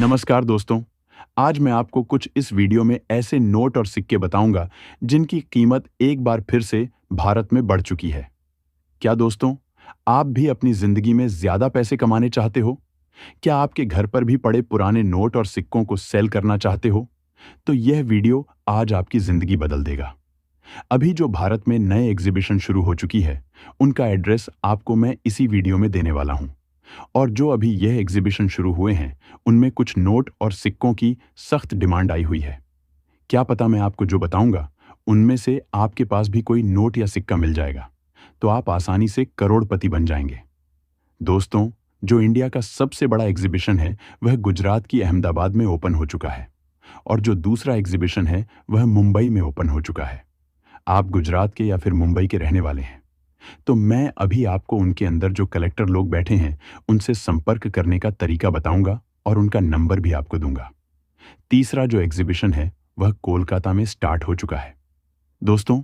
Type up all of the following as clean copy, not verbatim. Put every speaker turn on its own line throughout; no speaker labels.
नमस्कार दोस्तों। आज मैं आपको कुछ इस वीडियो में ऐसे नोट और सिक्के बताऊंगा जिनकी कीमत एक बार फिर से भारत में बढ़ चुकी है। क्या दोस्तों, आप भी अपनी जिंदगी में ज्यादा पैसे कमाने चाहते हो? क्या आपके घर पर भी पड़े पुराने नोट और सिक्कों को सेल करना चाहते हो? तो यह वीडियो आज आपकी जिंदगी बदल देगा। अभी जो भारत में नए एग्जीबिशन शुरू हो चुकी है, उनका एड्रेस आपको मैं इसी वीडियो में देने वाला हूं। और जो अभी यह एग्जीबिशन शुरू हुए हैं, उनमें कुछ नोट और सिक्कों की सख्त डिमांड आई हुई है। क्या पता मैं आपको जो बताऊंगा, उनमें से आपके पास भी कोई नोट या सिक्का मिल जाएगा, तो आप आसानी से करोड़पति बन जाएंगे। दोस्तों, जो इंडिया का सबसे बड़ा एग्जीबिशन है, वह गुजरात की अहमदाबाद में ओपन हो चुका है। और जो दूसरा एग्जीबिशन है, वह मुंबई में ओपन हो चुका है। आप गुजरात के या फिर मुंबई के रहने वाले हैं, तो मैं अभी आपको उनके अंदर जो कलेक्टर लोग बैठे हैं, उनसे संपर्क करने का तरीका बताऊंगा और उनका नंबर भी आपको दूंगा। तीसरा जो एग्जीबिशन है, वह कोलकाता में स्टार्ट हो चुका है। दोस्तों,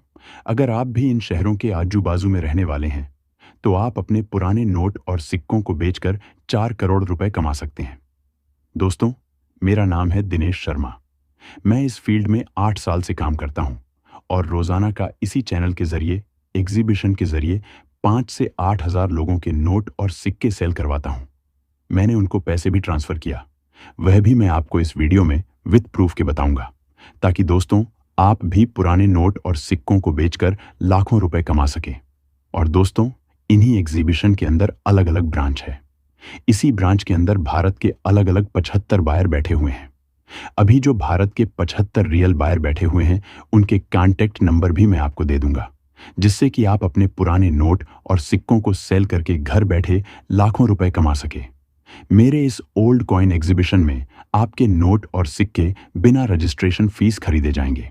अगर आप भी इन शहरों के आजू बाजू में रहने वाले हैं, तो आप अपने पुराने नोट और सिक्कों को बेचकर 4 करोड़ रुपए कमा सकते हैं। दोस्तों, मेरा नाम है दिनेश शर्मा। मैं इस फील्ड में 8 साल से काम करता हूं और रोजाना का इसी चैनल के जरिए, एग्जीबिशन के जरिए 5 से 8 हजार लोगों के नोट और सिक्के सेल करवाता हूं। मैंने उनको पैसे भी ट्रांसफर किया, वह भी मैं आपको इस वीडियो में विद प्रूफ के बताऊंगा, ताकि दोस्तों आप भी पुराने नोट और सिक्कों को बेचकर लाखों रुपए कमा सकें। और दोस्तों, इन्हीं एग्जीबिशन के अंदर अलग अलग ब्रांच है। इसी ब्रांच के अंदर भारत के अलग अलग 75 बायर बैठे हुए हैं। अभी जो भारत के 75 रियल बायर बैठे हुए हैं, उनके कॉन्टैक्ट नंबर भी मैं आपको दे दूंगा, जिससे कि आप अपने पुराने नोट और सिक्कों को सेल करके घर बैठे लाखों रुपए कमा सके। मेरे इस ओल्ड कॉइन एग्जीबिशन में आपके नोट और सिक्के बिना रजिस्ट्रेशन फीस खरीदे जाएंगे।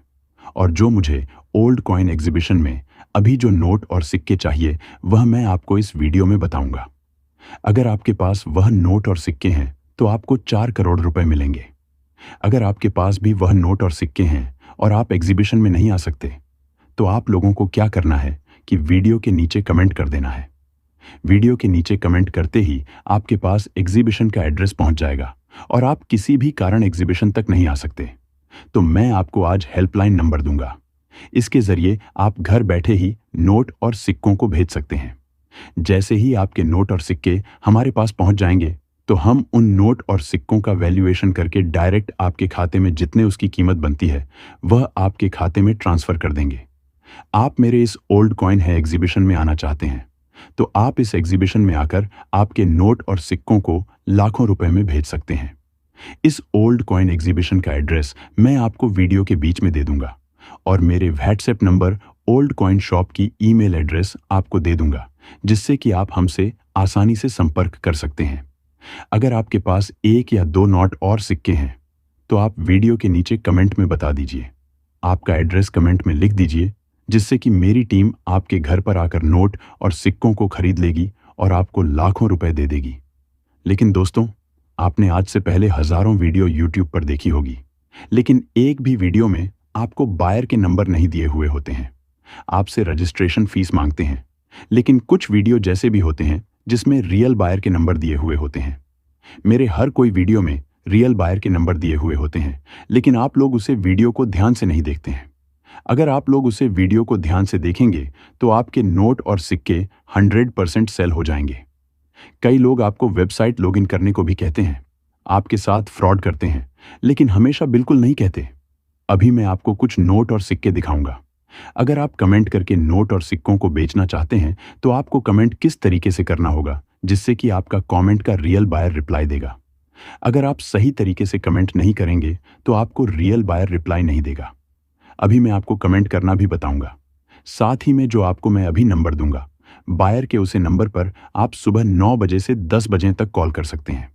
और जो मुझे ओल्ड कॉइन एग्जीबिशन में अभी जो नोट और सिक्के चाहिए, वह मैं आपको इस वीडियो में बताऊंगा। अगर आपके पास वह नोट और सिक्के हैं, तो आपको 4 करोड़ रुपए मिलेंगे। अगर आपके पास भी वह नोट और सिक्के हैं और आप एग्जीबिशन में नहीं आ सकते, तो आप लोगों को क्या करना है कि वीडियो के नीचे कमेंट कर देना है। वीडियो के नीचे कमेंट करते ही आपके पास एग्जीबिशन का एड्रेस पहुंच जाएगा। और आप किसी भी कारण एग्जीबिशन तक नहीं आ सकते, तो मैं आपको आज हेल्पलाइन नंबर दूंगा। इसके जरिए आप घर बैठे ही नोट और सिक्कों को भेज सकते हैं। जैसे ही आपके नोट और सिक्के हमारे पास पहुंच जाएंगे, तो हम उन नोट और सिक्कों का वैल्यूएशन करके डायरेक्ट आपके खाते में जितने उसकी कीमत बनती है, वह आपके खाते में ट्रांसफर कर देंगे। आप मेरे इस ओल्ड कॉइन है एग्जीबिशन में आना चाहते हैं, तो आप इस एग्जीबिशन में आकर आपके नोट और सिक्कों को लाखों रुपए में भेज सकते हैं। इस ओल्ड कॉइन एग्जीबिशन का एड्रेस मैं आपको वीडियो के बीच में दे दूंगा, और मेरे WhatsApp number, old coin shop की ईमेल एड्रेस आपको दे दूंगा, जिससे कि आप हमसे आसानी से संपर्क कर सकते हैं। अगर आपके पास 1 या 2 नोट और सिक्के हैं, तो आप वीडियो के नीचे कमेंट में बता दीजिए। आपका एड्रेस कमेंट में लिख दीजिए, जिससे कि मेरी टीम आपके घर पर आकर नोट और सिक्कों को खरीद लेगी और आपको लाखों रुपए दे देगी। लेकिन दोस्तों, आपने आज से पहले हजारों वीडियो यूट्यूब पर देखी होगी, लेकिन एक भी वीडियो में आपको बायर के नंबर नहीं दिए हुए होते हैं। आपसे रजिस्ट्रेशन फीस मांगते हैं। लेकिन कुछ वीडियो जैसे भी होते हैं जिसमें रियल बायर के नंबर दिए हुए होते हैं। मेरे हर कोई वीडियो में रियल बायर के नंबर दिए हुए होते हैं, लेकिन आप लोग उसे वीडियो को ध्यान से नहीं देखते हैं। अगर आप लोग उसे वीडियो को ध्यान से देखेंगे, तो आपके नोट और सिक्के 100% सेल हो जाएंगे। कई लोग आपको वेबसाइट लॉगिन करने को भी कहते हैं, आपके साथ फ्रॉड करते हैं, लेकिन हमेशा बिल्कुल नहीं कहते। अभी मैं आपको कुछ नोट और सिक्के दिखाऊंगा। अगर आप कमेंट करके नोट और सिक्कों को बेचना चाहते हैं, तो आपको कमेंट किस तरीके से करना होगा, जिससे कि आपका कमेंट का रियल बायर रिप्लाई देगा। अगर आप सही तरीके से कमेंट नहीं करेंगे, तो आपको रियल बायर रिप्लाई नहीं देगा। अभी मैं आपको कमेंट करना भी बताऊंगा। साथ ही में जो आपको मैं अभी नंबर दूंगा, बायर के उसे नंबर पर आप सुबह 9 बजे से 10 बजे तक कॉल कर सकते हैं।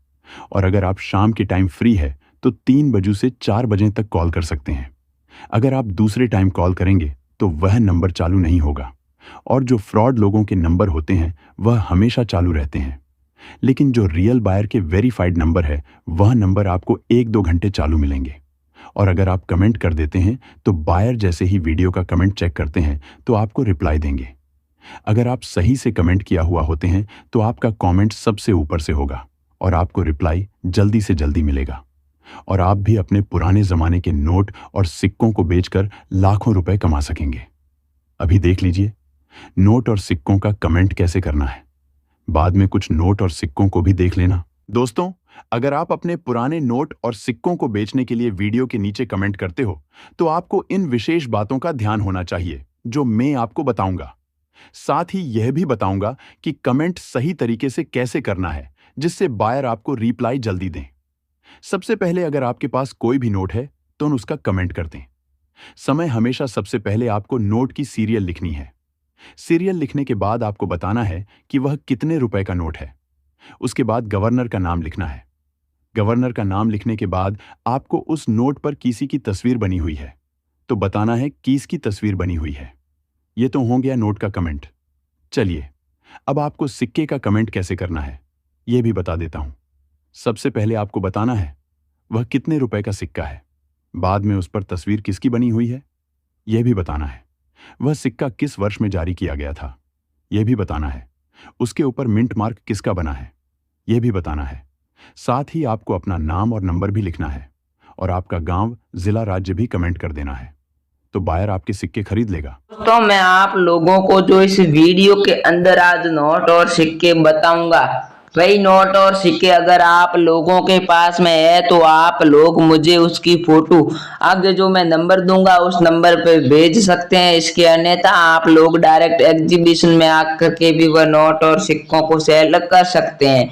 और अगर आप शाम के टाइम फ्री है, तो 3 बजे से 4 बजे तक कॉल कर सकते हैं। अगर आप दूसरे टाइम कॉल करेंगे, तो वह नंबर चालू नहीं होगा। और जो फ्रॉड लोगों के नंबर होते हैं, वह हमेशा चालू रहते हैं। लेकिन जो रियल बायर के वेरीफाइड नंबर है, वह नंबर आपको 1-2 घंटे चालू मिलेंगे। और अगर आप कमेंट कर देते हैं, तो बायर जैसे ही वीडियो का कमेंट चेक करते हैं, तो आपको रिप्लाई देंगे। अगर आप सही से कमेंट किया हुआ होते हैं, तो आपका कमेंट सबसे ऊपर से होगा और आपको रिप्लाई जल्दी से जल्दी मिलेगा। और आप भी अपने पुराने जमाने के नोट और सिक्कों को बेचकर लाखों रुपए कमा सकेंगे। अभी देख लीजिए नोट और सिक्कों का कमेंट कैसे करना है। बाद में कुछ नोट और सिक्कों को भी देख लेना। दोस्तों, अगर आप अपने पुराने नोट और सिक्कों को बेचने के लिए वीडियो के नीचे कमेंट करते हो तो आपको इन विशेष बातों का ध्यान होना चाहिए जो मैं आपको बताऊंगा। साथ ही यह भी बताऊंगा कि कमेंट सही तरीके से कैसे करना है जिससे बायर आपको रिप्लाई जल्दी दें। सबसे पहले अगर आपके पास कोई भी नोट है तो उसका कमेंट कर दें। समय हमेशा सबसे पहले आपको नोट की सीरियल लिखनी है। सीरियल लिखने के बाद आपको बताना है कि वह कितने रुपए का नोट है। उसके बाद गवर्नर का नाम लिखना है। गवर्नर का नाम लिखने के बाद आपको उस नोट पर किसी की तस्वीर बनी हुई है तो बताना है किसकी तस्वीर बनी हुई है। यह तो हो गया नोट का कमेंट। चलिए अब आपको सिक्के का कमेंट कैसे करना है यह भी बता देता हूं। सबसे पहले आपको बताना है वह कितने रुपए का सिक्का है। बाद में उस पर तस्वीर किसकी बनी हुई है यह भी बताना है। वह सिक्का किस वर्ष में जारी किया गया था यह भी बताना है। उसके ऊपर मिंट मार्क किसका बना है यह भी बताना है। साथ ही आपको अपना नाम और नंबर भी लिखना है और आपका गांव, जिला, राज्य भी कमेंट कर देना है तो बायर आपके सिक्के खरीद लेगा।
दोस्तों, मैं आप लोगों को जो इस वीडियो के अंदर आज नोट और सिक्के बताऊंगा, वही नोट और सिक्के अगर आप लोगों के पास में है तो आप लोग मुझे उसकी फोटो आगे जो मैं नंबर दूंगा उस नंबर पे भेज सकते हैं। इसके अन्यथा आप लोग डायरेक्ट एग्जीबिशन में आकर के भी वह नोट और सिक्कों को सेल कर सकते हैं।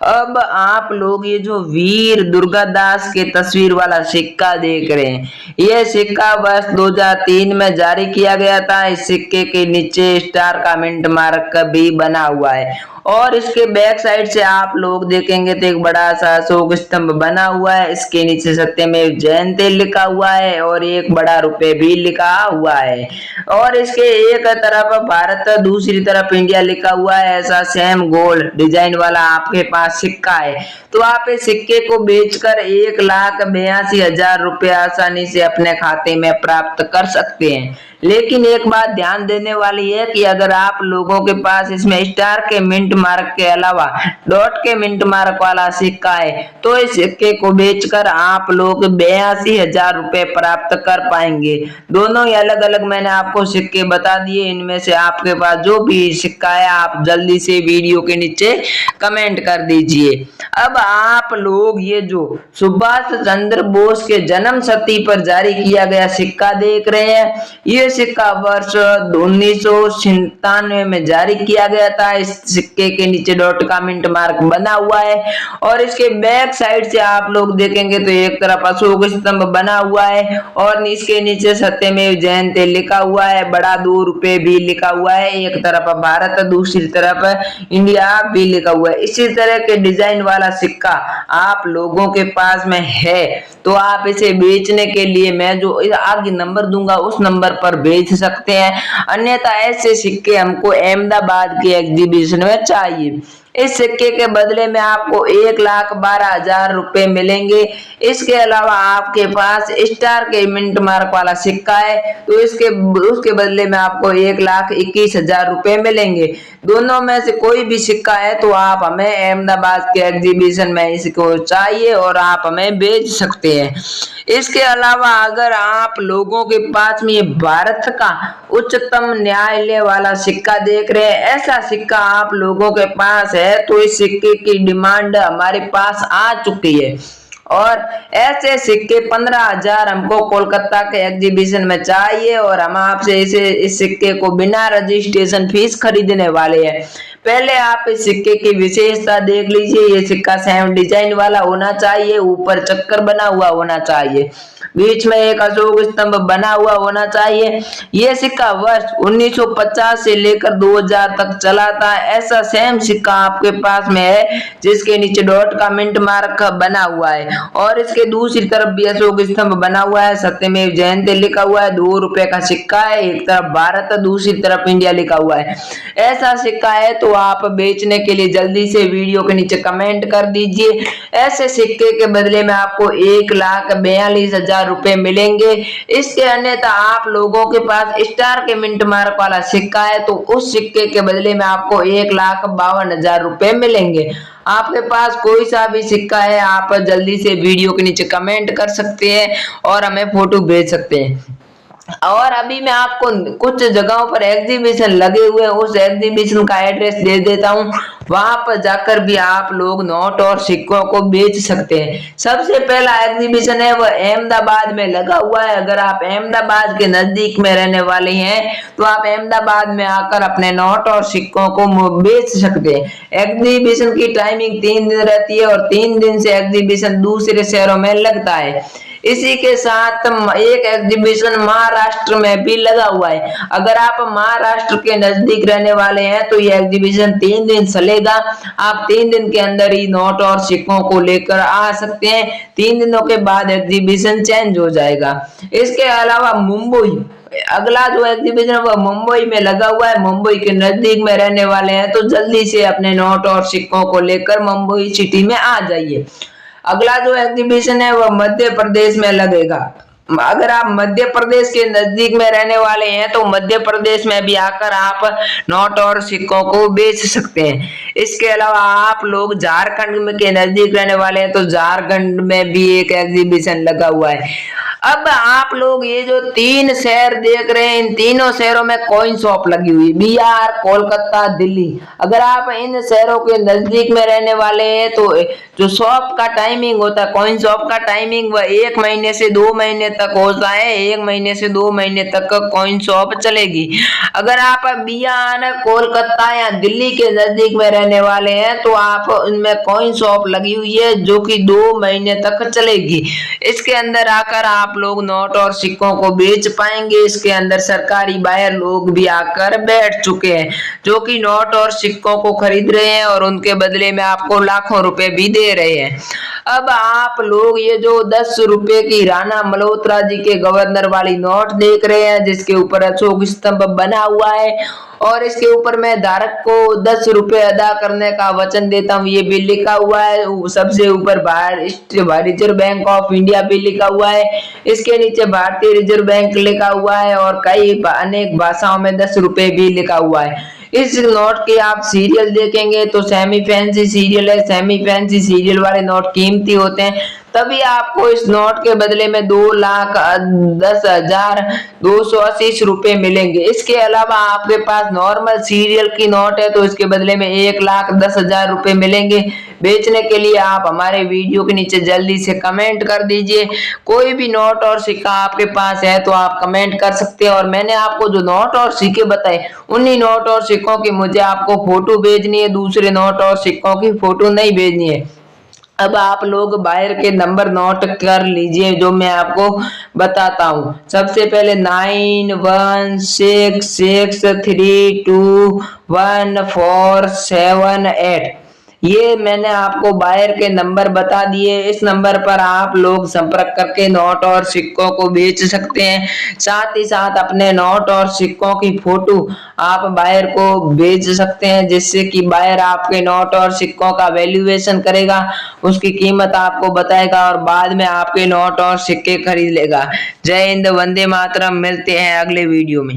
अब आप लोग ये जो वीर दुर्गादास के तस्वीर वाला सिक्का देख रहे हैं, यह सिक्का वर्ष 2003 में जारी किया गया था। इस सिक्के के नीचे स्टार का मिंट मार्क भी बना हुआ है और इसके बैक साइड से आप लोग देखेंगे तो एक बड़ा सा अशोक स्तंभ बना हुआ है। इसके नीचे सत्यमेव जयते लिखा हुआ है और एक बड़ा रुपए भी लिखा हुआ है और इसके एक तरफ भारत दूसरी तरफ इंडिया लिखा हुआ है। ऐसा सेम गोल्ड डिजाइन वाला आपके पास सिक्का है तो आप इस सिक्के को बेचकर 1,82,000 रुपए आसानी से अपने खाते में प्राप्त कर सकते हैं। लेकिन एक बात ध्यान देने वाली है कि अगर आप लोगों के पास इसमें स्टार के मिंट मार्क के अलावा डॉट के मिंट मार्क वाला सिक्का है तो इस सिक्के को बेचकर आप लोग 82,000 रुपए प्राप्त कर पाएंगे। दोनों ही अलग अलग मैंने आपको सिक्के बता दिए। इनमें से आपके पास जो भी सिक्का है आप जल्दी से वीडियो के नीचे कमेंट कर दीजिए। अब आप लोग ये जो सुभाष चंद्र बोस के जन्म शती पर जारी किया गया सिक्का देख रहे हैं, ये सिक्का वर्ष 1997 में जारी किया गया था। इस सिक्के के नीचे डॉट का मिंट मार्क बना हुआ है और इसके बैक साइड से आप लोग देखेंगे तो एक तरफ अशोक स्तंभ बना हुआ है और इसके नीचे सत्यमेव जयते लिखा हुआ है। बड़ा 2 रुपए भी लिखा हुआ है। एक तरफ भारत दूसरी तरफ इंडिया भी लिखा हुआ है। इसी तरह के डिजाइन वाला सिक्का आप लोगों के पास में है तो आप इसे बेचने के लिए मैं जो आगे नंबर दूंगा उस नंबर पर बेच सकते हैं। अन्यथा ऐसे सिक्के हमको अहमदाबाद के एग्जीबिशन में चाहिए। इस सिक्के के बदले में आपको 1,12,000 रुपए मिलेंगे। इसके अलावा आपके पास स्टार के मिंट मार्क वाला सिक्का है तो उसके बदले में आपको 1,21,000 रुपए मिलेंगे। दोनों में से कोई भी सिक्का है तो आप हमें अहमदाबाद के एग्जीबिशन में इसको चाहिए और आप हमें बेच सकते हैं। इसके अलावा अगर आप लोगों के पास में ये भारत का उच्चतम न्यायालय वाला सिक्का देख रहे हैं, ऐसा सिक्का आप लोगों के पास है तो इस सिक्के की डिमांड हमारे पास आ चुकी है और ऐसे सिक्के 15,000 हमको कोलकाता के एग्जीबिशन में चाहिए और हम आपसे इस सिक्के को बिना रजिस्ट्रेशन फीस खरीदने वाले हैं। पहले आप इस सिक्के की विशेषता देख लीजिए। ये सिक्का सेम डिजाइन वाला होना चाहिए, ऊपर चक्कर बना हुआ होना चाहिए, बीच में एक अशोक स्तंभ बना हुआ होना चाहिए। यह सिक्का वर्ष 1950 से लेकर 2000 तक चला था। ऐसा सेम सिक्का आपके पास में है जिसके नीचे डॉट का मिंट मार्क बना हुआ है और इसके दूसरी तरफ भी अशोक स्तंभ बना हुआ है, सत्यमेव जयते लिखा हुआ है। 2 रुपए का सिक्का है, एक तरफ भारत दूसरी तरफ इंडिया लिखा हुआ है। ऐसा सिक्का है तो तो आप बेचने के लिए जल्दी से वीडियो के नीचे कमेंट कर दीजिए। ऐसे सिक्के के बदले में आपको 1,42,000 रुपए मिलेंगे। इसके अन्यथा आप लोगों के पास स्टार के मिंट मार्क वाला सिक्का है तो उस सिक्के के बदले में आपको 1,52,000 रुपए मिलेंगे। आपके पास कोई सा भी सिक्का है, आप जल्दी से वीडियो के नीचे कमेंट कर सकते हैं और हमें फोटो भेज सकते हैं। और अभी मैं आपको कुछ जगहों पर एग्जीबिशन लगे हुए हैं, उस एग्जीबिशन का एड्रेस दे देता हूँ। वहां पर जाकर भी आप लोग नोट और सिक्कों को बेच सकते हैं। सबसे पहला एग्जीबिशन है वह अहमदाबाद में लगा हुआ है। अगर आप अहमदाबाद के नजदीक में रहने वाले हैं तो आप अहमदाबाद में आकर अपने नोट और सिक्कों को बेच सकते हैं। एग्जीबिशन की टाइमिंग 3 दिन रहती है और 3 दिन से एग्जीबिशन दूसरे शहरों में लगता है। इसी के साथ एक एग्जीबिशन महाराष्ट्र में भी लगा हुआ है। अगर आप महाराष्ट्र के नजदीक रहने वाले हैं तो ये एग्जीबिशन 3 दिन चलेगा। आप 3 दिन के अंदर ही नोट और सिक्कों को लेकर आ सकते हैं। 3 दिनों के बाद एग्जीबिशन चेंज हो जाएगा। इसके अलावा मुंबई, अगला जो एग्जीबिशन है वह मुंबई में लगा हुआ है। मुंबई के नजदीक में रहने वाले हैं तो जल्दी से अपने नोट और सिक्कों को लेकर मुंबई सिटी में आ जाइए। अगला जो एग्जीबिशन है वह मध्य प्रदेश में लगेगा। अगर आप मध्य प्रदेश के नजदीक में रहने वाले हैं तो मध्य प्रदेश में भी आकर आप नोट और सिक्कों को बेच सकते हैं। इसके अलावा आप लोग झारखंड के नजदीक रहने वाले हैं तो झारखंड में भी एक एग्जीबिशन लगा हुआ है। अब आप लोग ये जो 3 शहर देख रहे हैं, इन तीनों शहरों में कॉइन शॉप लगी हुई, बिहार, कोलकाता, दिल्ली। अगर आप इन शहरों के नजदीक में रहने वाले हैं तो जो शॉप का टाइमिंग होता है, कॉइन शॉप का टाइमिंग वह 1 महीने से 2 महीने तक होता है। 1 महीने से 2 महीने तक कॉइन शॉप चलेगी। अगर आप बिहार, कोलकाता या दिल्ली के नजदीक में रहने वाले हैं तो आप उनमें कॉइन शॉप लगी हुई है जो कि 2 महीने तक चलेगी। इसके अंदर आकर आप लोग नोट और सिक्कों को बेच पाएंगे। इसके अंदर सरकारी बायर लोग भी आकर बैठ चुके हैं जो कि नोट और सिक्कों को खरीद रहे हैं और उनके बदले में आपको लाखों रुपए भी दे रहे हैं। अब आप लोग ये जो 10 रुपए की राणा मल्होत्रा जी के गवर्नर वाली नोट देख रहे हैं जिसके ऊपर अशोक स्तंभ बना हुआ है और इसके ऊपर मैं धारक को 10 रुपए अदा करने का वचन देता हूँ, ये भी लिखा हुआ है। सबसे ऊपर रिजर्व बैंक ऑफ इंडिया भी लिखा हुआ है। इसके नीचे भारतीय रिजर्व बैंक लिखा हुआ है और कई अनेक भाषाओं में 10 रुपए भी लिखा हुआ है। इस नोट के आप सीरियल देखेंगे तो सेमी फैंसी सीरियल है। सेमी फैंसी सीरियल वाले नोट कीमती होते हैं, तभी आपको इस नोट के बदले में 2,10,280 रुपए मिलेंगे। इसके अलावा आपके पास नॉर्मल सीरियल की नोट है तो इसके बदले में 1,10,000 रुपए मिलेंगे। बेचने के लिए आप हमारे वीडियो के नीचे जल्दी से कमेंट कर दीजिए। कोई भी नोट और सिक्का आपके पास है तो आप कमेंट कर सकते हैं और मैंने आपको जो नोट और सिक्के बताए उन्हीं नोट और सिक्कों की मुझे आपको फोटो भेजनी है, दूसरे नोट और सिक्कों की फोटो नहीं भेजनी है। अब आप लोग बायर के नंबर नोट कर लीजिए जो मैं आपको बताता हूँ। सबसे पहले 9166321478, ये मैंने आपको बायर के नंबर बता दिए। इस नंबर पर आप लोग संपर्क करके नोट और सिक्कों को बेच सकते हैं। साथ ही साथ अपने नोट और सिक्कों की फोटो आप बायर को भेज सकते हैं जिससे कि बायर आपके नोट और सिक्कों का वैल्यूएशन करेगा, उसकी कीमत आपको बताएगा और बाद में आपके नोट और सिक्के खरीद लेगा। जय हिंद, वंदे मातरम। मिलते हैं अगले वीडियो में।